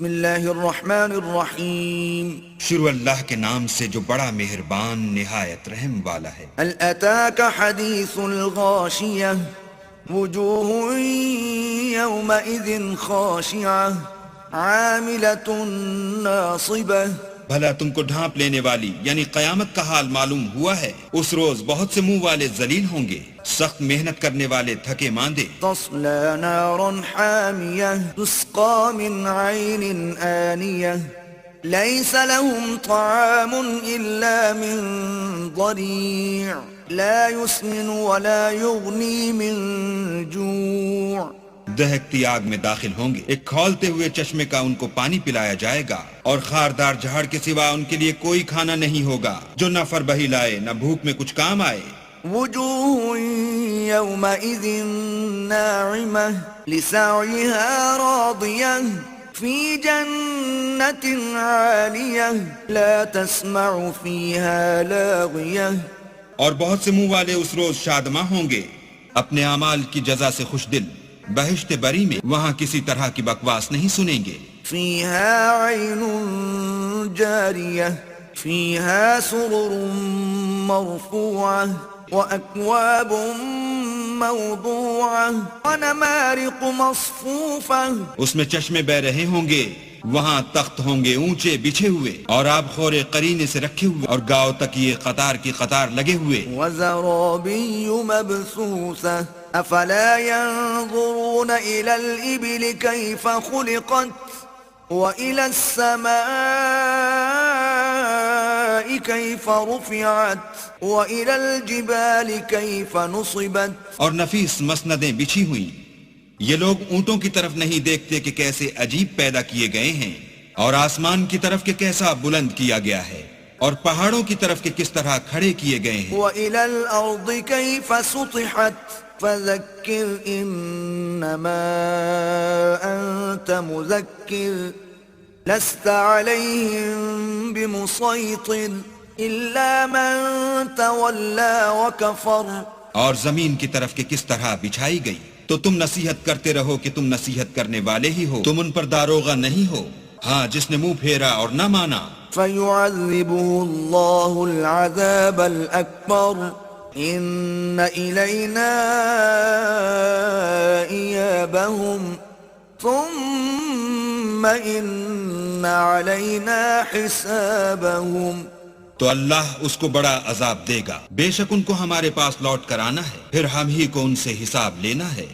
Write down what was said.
بسم اللہ الرحمن الرحیم شروع اللہ کے نام سے جو بڑا مہربان نہایت رحم والا ہے۔ هل اتاك حدیث الغاشیہ وجوہ یومئذ خاشعہ عاملة ناصبہ۔ بھلا تم کو ڈھانپ لینے والی یعنی قیامت کا حال معلوم ہوا ہے؟ اس روز بہت سے منہ والے ذلیل ہوں گے، سخت محنت کرنے والے تھکے ماندے۔ تصلى نارا حامیہ تسقى من عین آنیہ لیس لهم طعام الا من ضریع لا يسمن ولا يغنی من جوع۔ دہکتی آگ میں داخل ہوں گے، ایک کھولتے ہوئے چشمے کا ان کو پانی پلایا جائے گا، اور خاردار جھاڑ کے سوا ان کے لیے کوئی کھانا نہیں ہوگا جو نہ فربہی لائے نہ بھوک میں کچھ کام آئے۔ وجوہ یومئذ ناعمہ لسعیها راضیہ فی جنت عالیہ لا تسمع فیہا لاغیہ۔ اور بہت سے منہ والے اس روز شادماں ہوں گے، اپنے اعمال کی جزا سے خوش دل، بہشت بری میں وہاں کسی طرح کی بکواس نہیں سنیں گے۔ فیہا عین جاریہ فیہا سرر مرفوعہ وأكواب موضوعة ونمارق مصفوفة۔ اس میں چشمے بہ رہے ہوں گے، وہاں تخت ہوں گے اونچے بچھے ہوئے، اور آب خورے قرینے سے رکھے ہوئے، اور گاؤ تکیے قطار کی قطار لگے ہوئے۔ وزرابی مبثوثة افلا ينظرون الى الابل كيف خلقت وإلى السماء كيف رفعت وإلى الجبال كيف نصبت۔ اور نفیس مسندیں بچھی ہوئیں، یہ لوگ اونٹوں کی طرف نہیں دیکھتے کہ کیسے عجیب پیدا کیے گئے ہیں، اور آسمان کی طرف کہ کیسا بلند کیا گیا ہے، اور پہاڑوں کی طرف کہ کس طرح کھڑے کیے گئے ہیں۔ وإلى الأرض كيف سطحت فذكر إنما أنت مذكر لست عليهم بمسيطر إلا من تولى وكفر۔ اور زمین کی طرف کہ کس طرح بچھائی گئی، تو تم نصیحت کرتے رہو کہ تم نصیحت کرنے والے ہی ہو، تم ان پر داروغہ نہیں ہو، ہاں جس نے منہ پھیرا اور نہ مانا۔ فيعذبه الله العذاب الأكبر إن إلينا إيابهم ثم إن علينا حسابهم۔ تو اللہ اس کو بڑا عذاب دے گا، بے شک ان کو ہمارے پاس لوٹ کر آنا ہے، پھر ہم ہی کو ان سے حساب لینا ہے۔